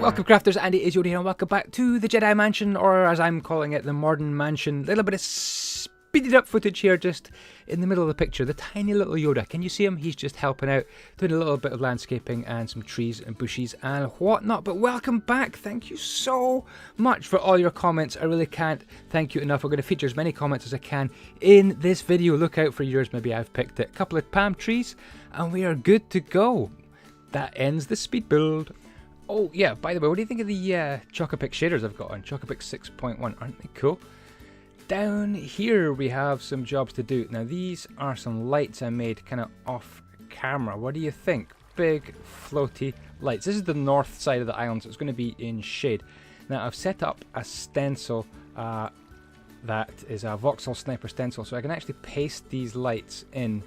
Welcome crafters, andyisyoda here and welcome back to the Jedi Mansion, or as I'm calling it, the Modern Mansion. A little bit of speeded up footage here just in the middle of the picture. The tiny little Yoda, can you see him? He's just helping out, doing a little bit of landscaping and some trees and bushes and whatnot. But welcome back, thank you so much for all your comments. I really can't thank you enough. We're going to feature as many comments as I can in this video. Look out for yours, maybe I've picked it. A couple of palm trees and we are good to go. That ends the speed build. Oh yeah, by the way, what do you think of the Chocopic shaders I've got on? Chocopic 6.1, aren't they cool? Down here we have some jobs to do. Now these are some lights I made kind of off camera. What do you think? Big floaty lights. This is the north side of the island, so it's going to be in shade. Now I've set up a stencil that is a voxel sniper stencil, so I can actually paste these lights in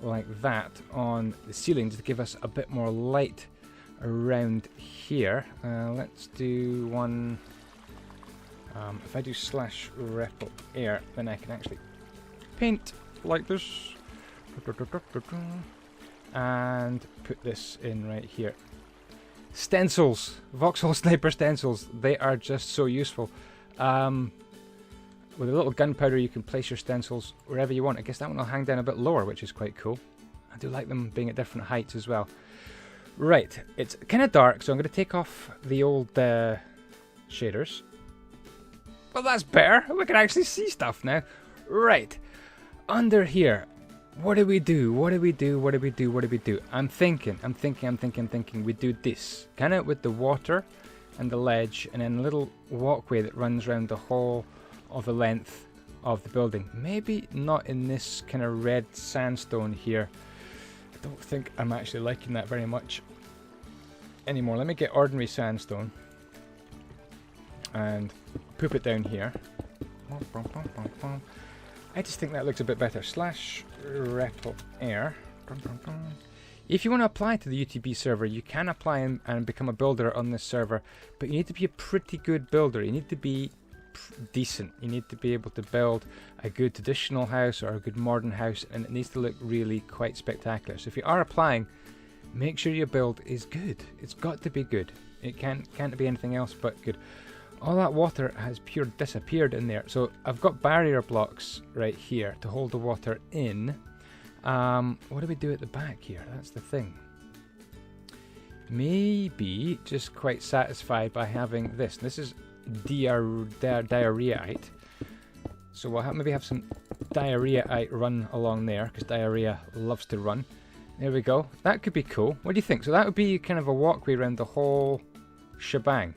like that on the ceiling to give us a bit more light around here. Let's do one. If I do /repl air, then I can actually paint like this and put this in right here. Stencils, voxel sniper stencils, they are just so useful. With a little gunpowder you can place your stencils wherever you want. I guess that one will hang down a bit lower, which is quite cool. I do like them being at different heights as well. Right, it's kind of dark, so I'm going to take off the old shaders. Well, that's better. We can actually see stuff now. Right, under here, what do we do? What do we do? What do we do? What do we do? I'm thinking. We do this, kind of with the water and the ledge, and then a little walkway that runs around the whole of the length of the building. Maybe not in this kind of red sandstone here. I don't think I'm actually liking that very much anymore. Let me get ordinary sandstone and poop it down here. I just think that looks a bit better. /repl air. If you want to apply to the UTB server, you can apply and become a builder on this server, but you need to be a pretty good builder. You need to be decent. You need to be able to build a good traditional house or a good modern house, and it needs to look really quite spectacular. So if you are applying, make sure your build is good. It's got to be good. It can't be anything else but good. All that water has disappeared in there, so I've got barrier blocks right here to hold the water in. What do we do at the back here? That's the thing. Maybe just quite satisfied by having this. This is diarrheaite, so we'll maybe have some diarrheaite run along there, because diarrhea loves to run. There we go. That could be cool. What do you think? So that would be kind of a walkway around the whole shebang.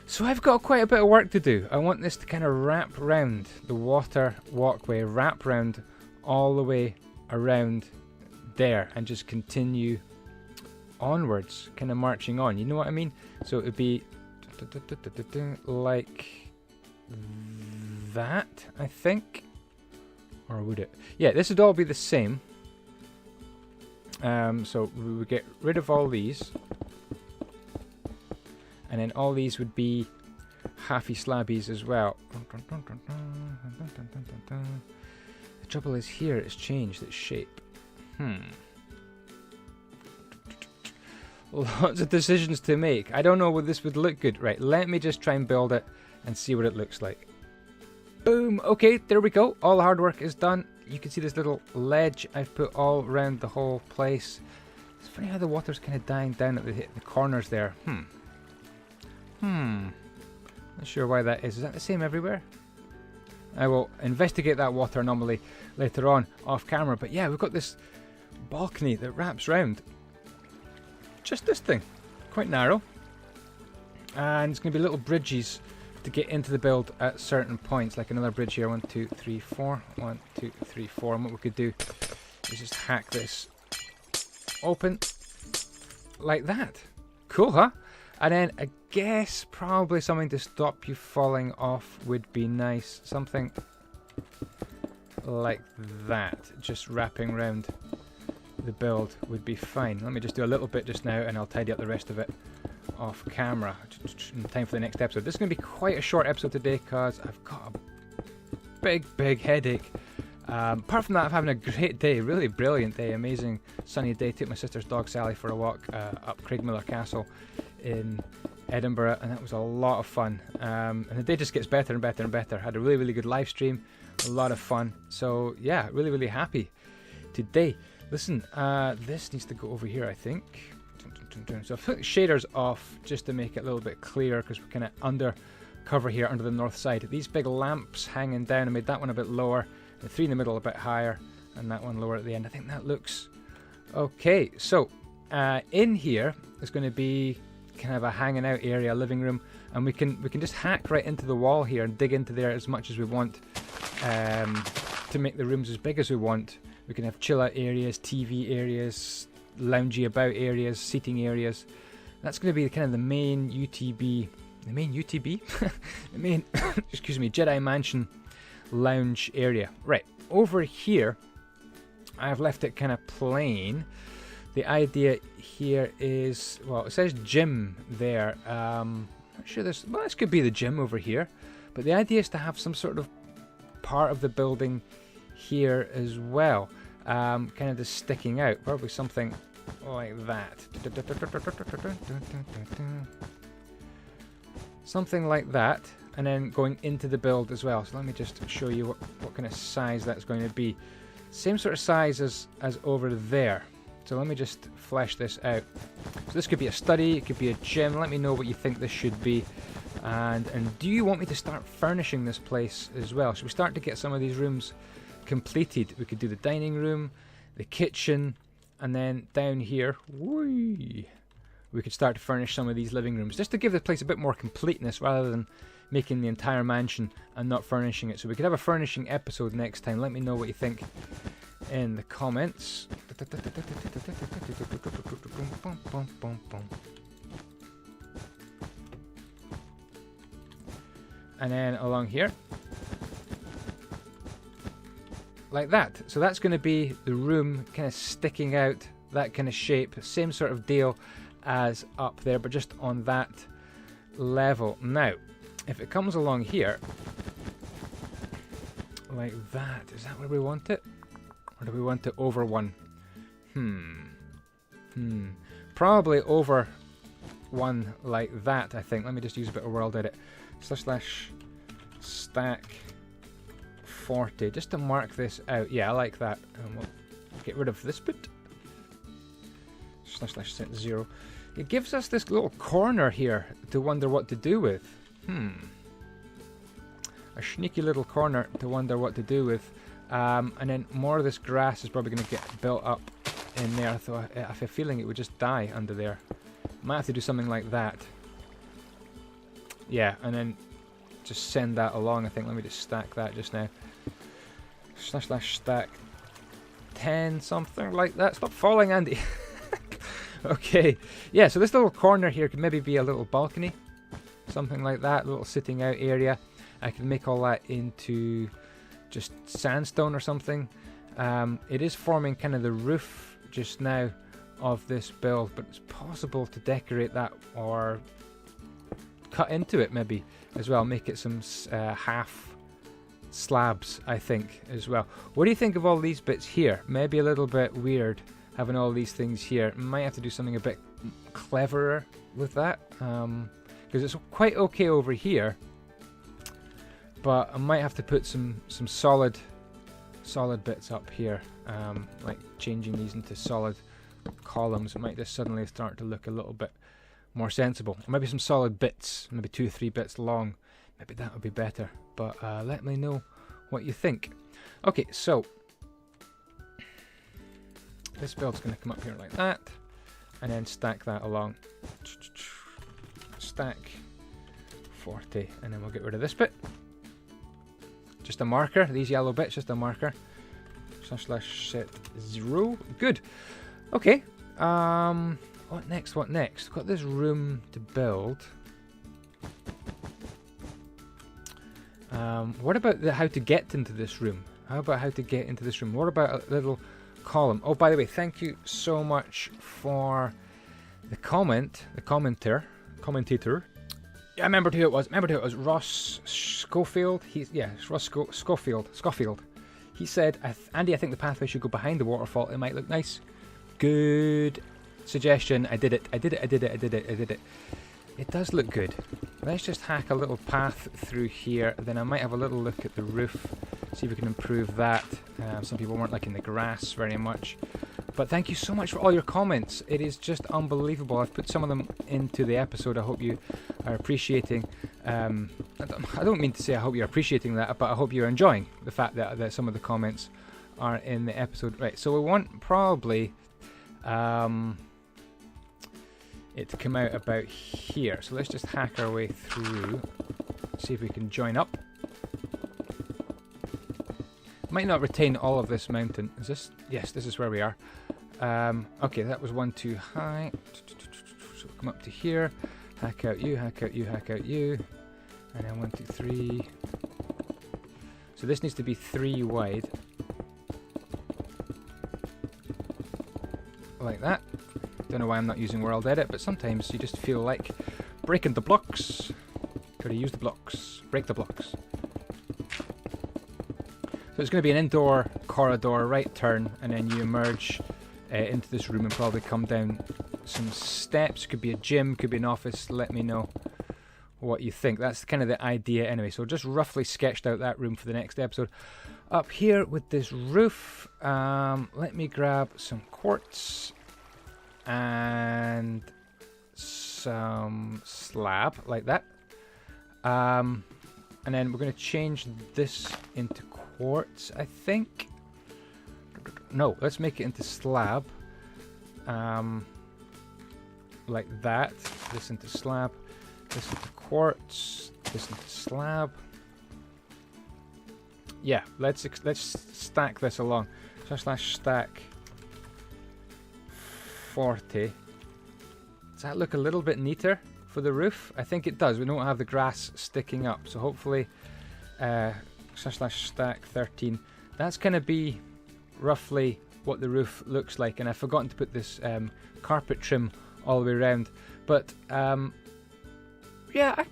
So I've got quite a bit of work to do. I want this to kind of wrap round the water walkway, wrap round all the way around there, and just continue onwards, kind of marching on. You know what I mean? So it would be like that, I think. Or would it? Yeah, this would all be the same. So we would get rid of all these. And then all these would be halfy slabbies as well. The trouble is here it's changed its shape. Lots of decisions to make. I don't know whether this would look good. Right, let me just try and build it and see what it looks like. Boom! Okay, there we go. All the hard work is done. You can see this little ledge I've put all around the whole place. It's funny how the water's kind of dying down at the corners there. Not sure why that is. Is that the same everywhere? I will investigate that water anomaly later on off camera. But yeah, we've got this balcony that wraps round. Just this thing. Quite narrow. And it's going to be little bridges to get into the build at certain points. Like another bridge here. 1, 2, 3, 4. 1, 2, 3, 4. And what we could do is just hack this open. Like that. Cool, huh? And then I guess probably something to stop you falling off would be nice. Something like that. Just wrapping around the build would be fine. Let me just do a little bit just now and I'll tidy up the rest of it off camera in time for the next episode. This is going to be quite a short episode today because I've got a big headache Apart from that, I'm having a great day, really brilliant day, amazing sunny day. Took my sister's dog Sally for a walk up Craigmillar Castle in Edinburgh, and that was a lot of fun. And the day just gets better and better and better. Had a really, really good live stream, a lot of fun. So yeah, really, really happy today. Listen, this needs to go over here, I think. So I've put shaders off just to make it a little bit clearer, because we're kind of under cover here under the north side. These big lamps hanging down, I made that one a bit lower, the three in the middle a bit higher, and that one lower at the end. I think that looks okay. So in here is going to be kind of a hanging out area, living room, and we can just hack right into the wall here and dig into there as much as we want to make the rooms as big as we want. We can have chill out areas, TV areas, loungy about areas, seating areas. That's going to be kind of the main UTB, the main excuse me, Jedi Mansion lounge area. Right, over here I've left it kind of plain. The idea here is, well, it says gym there. Not sure this, well, this could be the gym over here, but the idea is to have some sort of part of the building here as well, kind of just sticking out, probably something like that. Something like that, and then going into the build as well. So let me just show you what kind of size that's going to be. Same sort of size as over there. So let me just flesh this out. So this could be a study, it could be a gym. Let me know what you think this should be. And do you want me to start furnishing this place as well? Should we start to get some of these rooms completed? We could do the dining room, the kitchen, and then down here, we could start to furnish some of these living rooms, just to give the place a bit more completeness rather than making the entire mansion and not furnishing it. So we could have a furnishing episode next time. Let me know what you think in the comments. And then along here, like that. So that's going to be the room kind of sticking out, that kind of shape, same sort of deal as up there, but just on that level. Now, if it comes along here, like that, is that where we want it? Or do we want it over one? Probably over one like that, I think. Let me just use a bit of world edit. / stack 40, just to mark this out. Yeah, I like that. And we'll get rid of this bit. / set 0. It gives us this little corner here to wonder what to do with. A sneaky little corner to wonder what to do with. And then more of this grass is probably going to get built up in there. So I have a feeling it would just die under there. Might have to do something like that. Yeah, and then just send that along, I think. Let me just stack that just now. / stack 10, something like that. Stop falling, Andy. Okay, yeah, so this little corner here could maybe be a little balcony, something like that, a little sitting out area. I can make all that into just sandstone or something. It is forming kind of the roof just now of this build, but it's possible to decorate that or cut into it maybe as well, make it some half slabs, I think, as well. What do you think of all these bits here? Maybe a little bit weird having all these things here. Might have to do something a bit cleverer with that, because it's quite okay over here, but I might have to put some solid bits up here, like changing these into solid columns. It might just suddenly start to look a little bit more sensible. Or maybe some solid bits, maybe 2 or 3 bits long. Maybe that would be better, but let me know what you think. Okay, so this build's going to come up here like that, and then stack that along. Stack 40, and then we'll get rid of this bit. Just a marker, these yellow bits, just a marker. / set 0. Good. Okay. What next? What next? We've got this room to build. What about how to get into this room? How about how to get into this room? What about a little column? Oh, by the way, thank you so much for the commentator. Yeah, I remembered who it was. Ross Schofield. Ross Schofield. He said, Andy, I think the pathway should go behind the waterfall. It might look nice. Good suggestion. I did it. It does look good. Let's just hack a little path through here. Then I might have a little look at the roof. See if we can improve that. Some people weren't liking the grass very much. But thank you so much for all your comments. It is just unbelievable. I've put some of them into the episode. I hope you are appreciating. I don't mean to say I hope you're appreciating that, but I hope you're enjoying the fact that some of the comments are in the episode. Right, so we want probably it to come out about here. So let's just hack our way through. See if we can join up. Might not retain all of this mountain. Is this? Yes, this is where we are. Okay, that was one too high. So we'll come up to here. Hack out you, hack out you, hack out you. And then 1, 2, 3. So this needs to be 3 wide. Like that. Don't know why I'm not using World Edit, but sometimes you just feel like breaking the blocks. Gotta use the blocks. Break the blocks. So it's going to be an indoor corridor, right turn, and then you emerge into this room and probably come down some steps. Could be a gym, could be an office. Let me know what you think. That's kind of the idea anyway. So just roughly sketched out that room for the next episode. Up here with this roof, let me grab some quartz and some slab like that. And then we're going to change this into quartz, I think. No, let's make it into slab. Like that. This into slab. This into quartz. This into slab. Yeah, let's stack this along. Slash stack 40. Does that look a little bit neater for the roof? I think it does. We don't have the grass sticking up, so hopefully slash stack 13. That's going to be roughly what the roof looks like, and I've forgotten to put this carpet trim all the way around. But yeah, I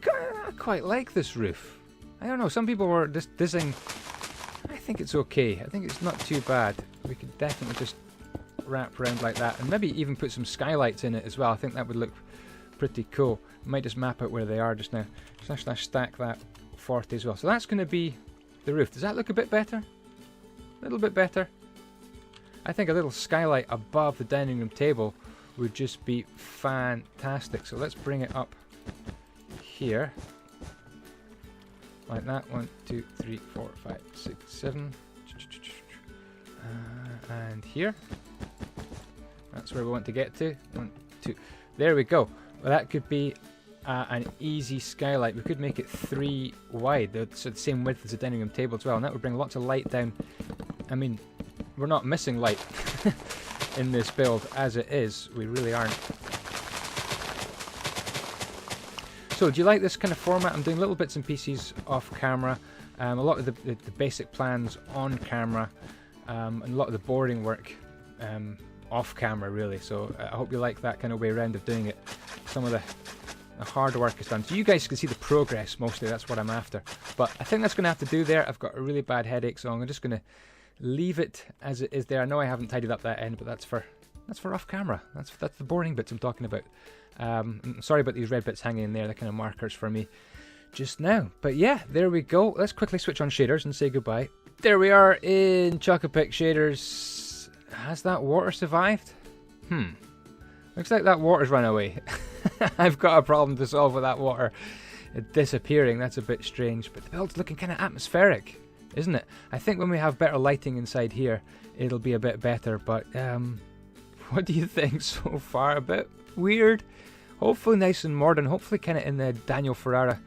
quite like this roof. I don't know, some people were just dissing. I think it's okay. I think it's not too bad. We could definitely just wrap around like that, and maybe even put some skylights in it as well. I think that would look pretty cool. I might just map out where they are just now. Slash stack that 40 as well. So that's going to be the roof. Does that look a bit better? A little bit better. I think a little skylight above the dining room table would just be fantastic. So let's bring it up here. Like that. 1, 2, 3, 4, 5, 6, 7. And here. That's where we want to get to. 1, 2. There we go. Well, that could be an easy skylight. We could make it 3 wide, so the same width as the dining room table as well, and that would bring lots of light down. I mean, we're not missing light in this build as it is. We really aren't. So, do you like this kind of format? I'm doing little bits and pieces off camera. A lot of the basic plans on camera, and a lot of the boring work off camera, really. So I hope you like that kind of way around of doing it. Some of the hard work is done, so you guys can see the progress mostly. That's what I'm after. But I think that's going to have to do there. I've got a really bad headache, so I'm just going to leave it as it is there. I know I haven't tidied up that end, but that's for off camera. That's the boring bits I'm talking about. I'm sorry about these red bits hanging in there. They're kind of markers for me just now. But yeah, there we go. Let's quickly switch on shaders and say goodbye. There we are in Chocopic shaders. Has that water survived? Looks like that water's run away. I've got a problem to solve with that water disappearing. That's a bit strange, but the build's looking kind of atmospheric, isn't it? I think when we have better lighting inside here, it'll be a bit better. But what do you think so far? A bit weird. Hopefully nice and modern. Hopefully kind of in the Daniel Ferrara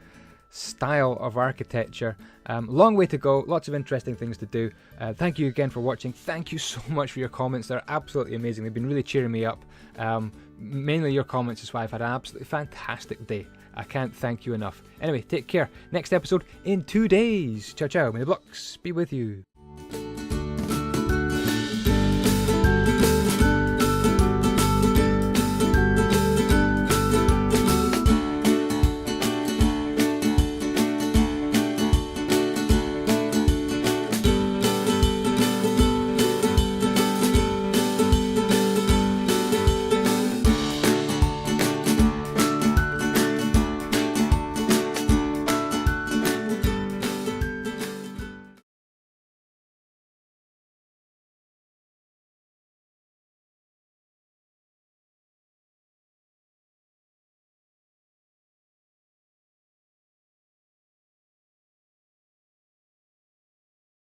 style of architecture. Long way to go. Lots of interesting things to do. Thank you again for watching. Thank you so much for your comments. They're absolutely amazing. They've been really cheering me up. Mainly your comments is why I've had an absolutely fantastic day. I can't thank you enough. Anyway, take care. Next episode in 2 days. Ciao, ciao. May the blocks be with you.